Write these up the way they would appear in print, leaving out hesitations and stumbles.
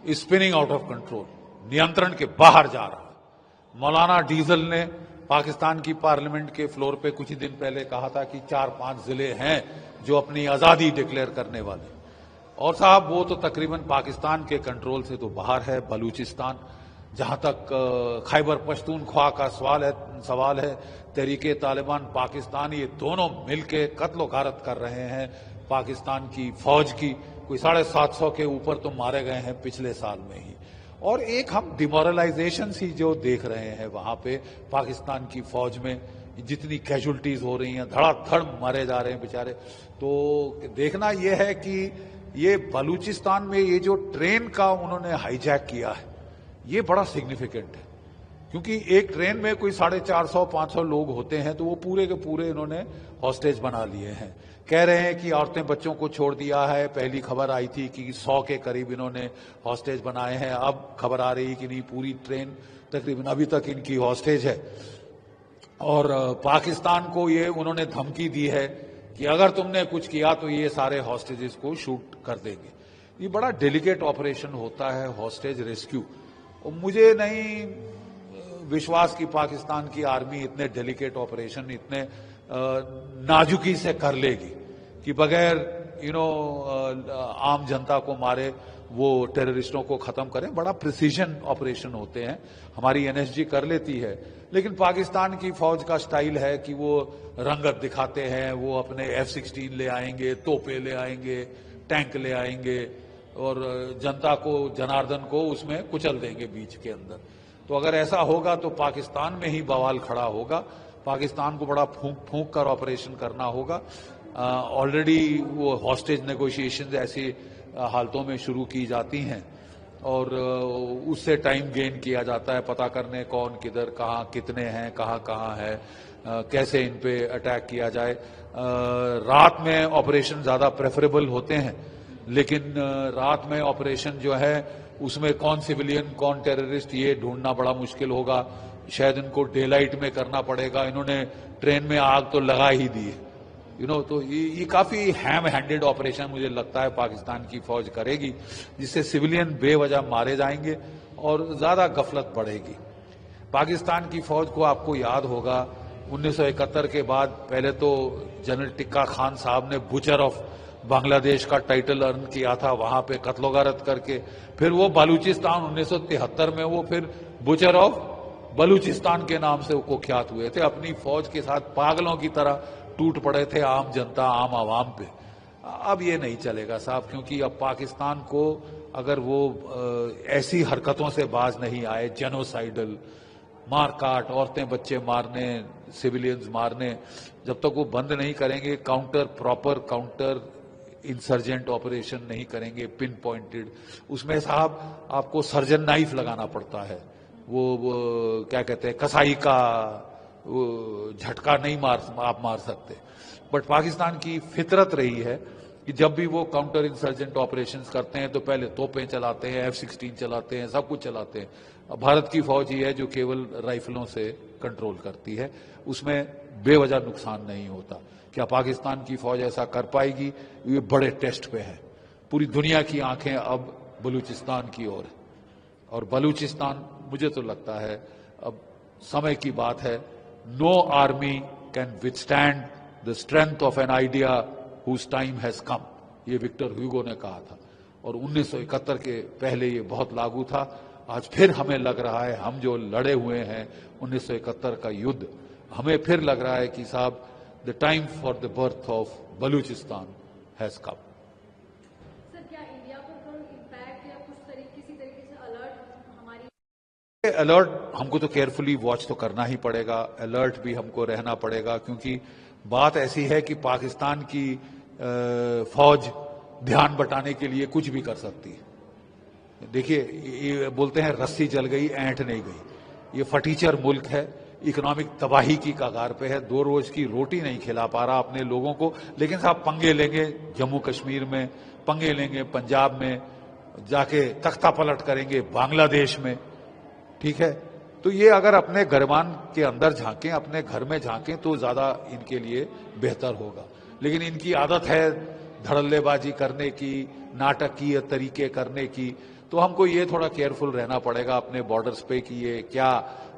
Spinning out of control, नियंत्रण के बाहर जा रहा है। मौलाना डीजल ने पाकिस्तान की पार्लियामेंट के फ्लोर पे कुछ ही दिन पहले कहा था कि 4-5 जिले हैं जो अपनी आजादी डिक्लेयर करने वाले, और साहब वो तो तकरीबन पाकिस्तान के कंट्रोल से तो बाहर है। बलूचिस्तान, जहां तक खैबर पख्तूनख्वा का सवाल है, तहरीके तालिबान पाकिस्तान, ये दोनों मिलकर कत्ल गारत कर रहे हैं पाकिस्तान की फौज की। कोई 750 के ऊपर तो मारे गए हैं पिछले साल में ही। और एक हम डिमोरलाइजेशन सी जो देख रहे हैं वहां पे पाकिस्तान की फौज में, जितनी कैजुअल्टीज हो रही हैं, धड़ाधड़ मारे जा रहे हैं बेचारे। तो देखना यह है कि ये बलूचिस्तान में ये जो ट्रेन का उन्होंने हाईजैक किया है, ये बड़ा सिग्निफिकेंट है, क्योंकि एक ट्रेन में कोई 450-500 लोग होते हैं, तो वो पूरे के पूरे इन्होंने हॉस्टेज बना लिए हैं। कह रहे हैं कि औरतें बच्चों को छोड़ दिया है। पहली खबर आई थी कि 100 के करीब इन्होंने हॉस्टेज बनाए हैं। अब खबर आ रही कि नहीं, पूरी ट्रेन तकरीबन अभी तक इनकी हॉस्टेज है। और पाकिस्तान को ये उन्होंने धमकी दी है कि अगर तुमने कुछ किया तो ये सारे हॉस्टेजेस को शूट कर देंगे। ये बड़ा डेलिकेट ऑपरेशन होता है हॉस्टेज रेस्क्यू, और मुझे नहीं विश्वास कि पाकिस्तान की आर्मी इतने डेलिकेट ऑपरेशन इतने नाजुकी से कर लेगी कि बगैर आम जनता को मारे वो टेररिस्टों को खत्म करें। बड़ा प्रिसीजन ऑपरेशन होते हैं, हमारी एनएसजी कर लेती है, लेकिन पाकिस्तान की फौज का स्टाइल है कि वो रंगत दिखाते हैं। वो अपने F-16 ले आएंगे, तोपे ले आएंगे, टैंक ले आएंगे, और जनता को, जनार्दन को उसमें कुचल देंगे बीच के अंदर। तो अगर ऐसा होगा तो पाकिस्तान में ही बवाल खड़ा होगा। पाकिस्तान को बड़ा फूंक फूंक कर ऑपरेशन करना होगा। ऑलरेडी वो हॉस्टेज नेगोशिएशन ऐसी हालतों में शुरू की जाती हैं, और उससे टाइम गेन किया जाता है, पता करने कौन किधर कहाँ कितने हैं, कहाँ है, कैसे इन पे अटैक किया जाए। रात में ऑपरेशन ज्यादा प्रेफरेबल होते हैं, लेकिन रात में ऑपरेशन जो है उसमें कौन सिविलियन कौन टेररिस्ट ये ढूंढना बड़ा मुश्किल होगा। शायद इनको डे लाइट में करना पड़ेगा। इन्होंने ट्रेन में आग तो लगा ही दी है, तो ये काफी हैम हैंडेड ऑपरेशन मुझे लगता है पाकिस्तान की फौज करेगी, जिससे सिविलियन बेवजह मारे जाएंगे और ज्यादा गफलत बढ़ेगी। पाकिस्तान की फौज को आपको याद होगा 1971 के बाद पहले तो जनरल टिक्का खान साहब ने बुचर ऑफ बांग्लादेश का टाइटल अर्न किया था वहां पे कत्लोगारत करके। फिर वो बलूचिस्तान 1973 में वो फिर बुचर ऑफ बलूचिस्तान के नाम से वो ख्यात हुए थे। अपनी फौज के साथ पागलों की तरह टूट पड़े थे आम जनता, आम आवाम पे। अब ये नहीं चलेगा साहब, क्योंकि अब पाकिस्तान को अगर वो ऐसी हरकतों से बाज नहीं आए, जेनोसाइडल मारकाट, औरतें बच्चे मारने, सिविलियंस मारने, जब तक वो बंद नहीं करेंगे, प्रॉपर काउंटर इंसर्जेंट ऑपरेशन नहीं करेंगे पिन पॉइंटेड, उसमें साहब आपको सर्जन नाइफ लगाना पड़ता है। वो क्या कहते हैं, कसाई का झटका नहीं आप मार सकते। बट पाकिस्तान की फितरत रही है कि जब भी वो काउंटर इंसर्जेंट ऑपरेशंस करते हैं तो पहले तोपें चलाते हैं, F-16 चलाते हैं, सब कुछ चलाते हैं। भारत की फौज ही है जो केवल राइफलों से कंट्रोल करती है, उसमें बेवजह नुकसान नहीं होता। क्या पाकिस्तान की फौज ऐसा कर पाएगी? ये बड़े टेस्ट पे है। पूरी दुनिया की आंखें अब बलूचिस्तान की ओर है, और बलूचिस्तान मुझे तो लगता है अब समय की बात है। No army can withstand the strength of an idea whose time has come, ये विक्टर ह्यूगो ने कहा था, और 1971 के पहले ये बहुत लागू था। आज फिर हमें लग रहा है, हम जो लड़े हुए हैं 1971 का युद्ध, हमें फिर लग रहा है कि साहब the time for the birth of Balochistan has come. Alert हमको तो केयरफुली वॉच तो करना ही पड़ेगा, अलर्ट भी हमको रहना पड़ेगा, क्योंकि बात ऐसी है कि पाकिस्तान की फौज ध्यान बटाने के लिए कुछ भी कर सकती है। देखिए, ये बोलते हैं रस्सी जल गई ऐंठ नहीं गई। ये फटीचर मुल्क है, इकोनॉमिक तबाही की कगार पे है, 2 रोज की रोटी नहीं खिला पा रहा अपने लोगों को, लेकिन साहब पंगे लेंगे जम्मू कश्मीर में, पंगे लेंगे पंजाब में, जाके तख्ता पलट करेंगे बांग्लादेश में। ठीक है, तो ये अगर अपने गरमान के अंदर झांकें, अपने घर में झांकें, तो ज्यादा इनके लिए बेहतर होगा। लेकिन इनकी आदत है धड़ल्लेबाजी करने की, नाटकीय तरीके करने की। तो हमको ये थोड़ा केयरफुल रहना पड़ेगा अपने बॉर्डर्स पे कि ये क्या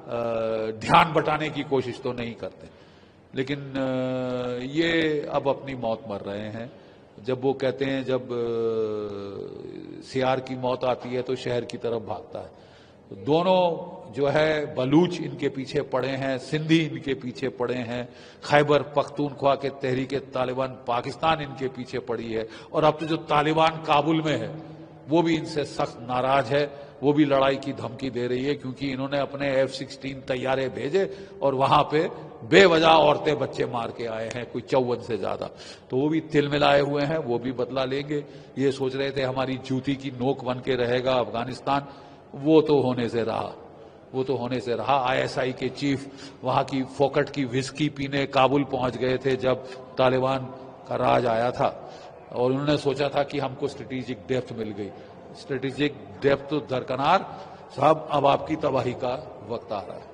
ध्यान बटाने की कोशिश तो नहीं करते, लेकिन ये अब अपनी मौत मर रहे हैं। जब वो कहते हैं जब सियार की मौत आती है तो शहर की तरफ भागता है। तो दोनों जो है बलूच इनके पीछे पड़े हैं, सिंधी इनके पीछे पड़े हैं, खैबर पख्तूनख्वा के तहरीक तालिबान पाकिस्तान इनके पीछे पड़ी है, और अब तो जो तालिबान काबुल में है वो भी इनसे सख्त नाराज है, वो भी लड़ाई की धमकी दे रही है, क्योंकि इन्होंने अपने F-16 तैयारे भेजे और वहां पे बेवजह औरतें बच्चे मार के आए हैं, कोई 54 से ज्यादा। तो वो भी तिल मिलाए हुए हैं, वो भी बदला लेंगे। ये सोच रहे थे हमारी जूती की नोक बन के रहेगा अफगानिस्तान, वो तो होने से रहा। ISI के चीफ वहां की फोकट की विस्की पीने काबुल पहुंच गए थे जब तालिबान का राज आया था, और उन्होंने सोचा था कि हमको स्ट्रेटेजिक डेप्थ मिल गई। स्ट्रेटेजिक डेप्थ तो दरकनार साहब, अब आपकी तबाही का वक्त आ रहा है।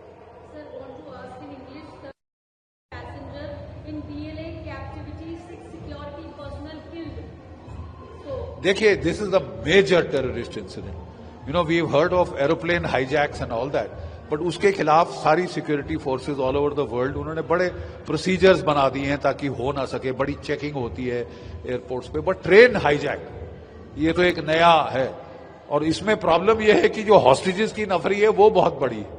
देखिए, this is the major terrorist incident. We have heard of aeroplane hijacks and all that, but उसके खिलाफ सारी security forces all over the world उन्होंने बड़े प्रोसीजर्स बना दिए हैं ताकि हो ना सके। बड़ी चेकिंग होती है एयरपोर्ट्स पे, बट ट्रेन हाईजैक ये तो एक नया है। और इसमें प्रॉब्लम यह है कि जो हॉस्टेजेस की नफरी है वो बहुत बड़ी है।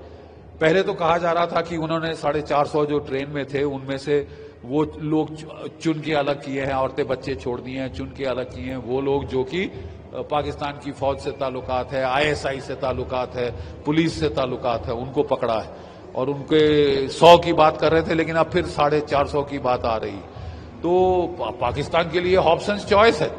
पहले तो कहा जा रहा था कि उन्होंने 450 जो ट्रेन में थे उनमें से वो लोग चुन के अलग किए हैं, औरतें बच्चे छोड़ दिए हैं, चुन के अलग किए हैं। वो लोग जो कि पाकिस्तान की फौज से ताल्लुकात है, ISI से ताल्लुकात है, पुलिस से ताल्लुकात है, उनको पकड़ा है। और उनके 100 की बात कर रहे थे, लेकिन अब फिर 450 की बात आ रही। तो पाकिस्तान के लिए ऑप्शंस चॉइस है।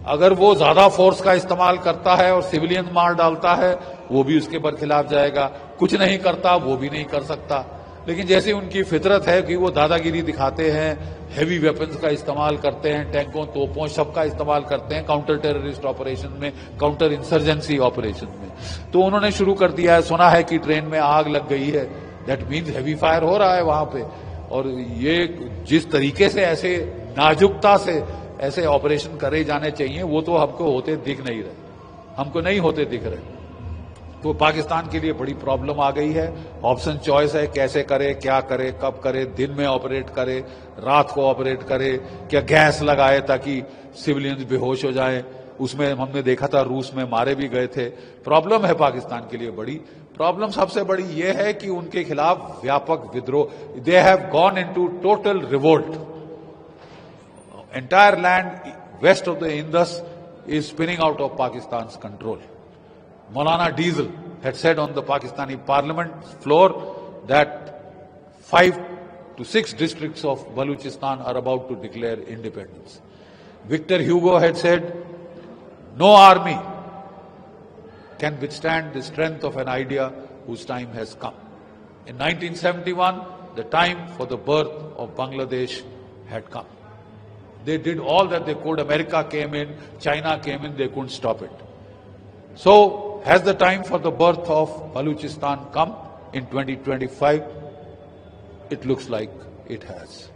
अगर वो ज्यादा फोर्स का इस्तेमाल करता है और सिविलियन मार डालता है, वो भी उसके बरखिलाफ जाएगा। कुछ नहीं करता, वो भी नहीं कर सकता। लेकिन जैसे उनकी फितरत है कि वो दादागिरी दिखाते हैं, हेवी वेपन्स का इस्तेमाल करते हैं, टैंकों तोपों सबका इस्तेमाल करते हैं काउंटर टेररिस्ट ऑपरेशन में, काउंटर इंसर्जेंसी ऑपरेशन में। तो उन्होंने शुरू कर दिया है। सुना है कि ट्रेन में आग लग गई है, दैट मीन्स हेवी फायर हो रहा है वहां पे। और ये जिस तरीके से ऐसे नाजुकता से ऐसे ऑपरेशन करे जाने चाहिए, वो तो हमको होते दिख नहीं रहे, हमको नहीं होते दिख रहे। तो पाकिस्तान के लिए बड़ी प्रॉब्लम आ गई है। ऑप्शन चॉइस है, कैसे करे, क्या करे, कब करे, दिन में ऑपरेट करे, रात को ऑपरेट करे, क्या गैस लगाए ताकि सिविलियंस बेहोश हो जाए। उसमें हमने देखा था रूस में मारे भी गए थे। प्रॉब्लम है पाकिस्तान के लिए बड़ी। प्रॉब्लम सबसे बड़ी यह है कि उनके खिलाफ व्यापक विद्रोह, they have gone into total revolt. Entire land west of the Indus is spinning out of Pakistan's control. Maulana Diesel had said on the Pakistani parliament floor that 5 to 6 districts of Baluchistan are about to declare independence. Victor Hugo had said, no army can withstand the strength of an idea whose time has come. In 1971, the time for the birth of Bangladesh had come. They did all that they could. America came in, China came in, they couldn't stop it. So, has the time for the birth of Baluchistan come in 2025? It looks like it has.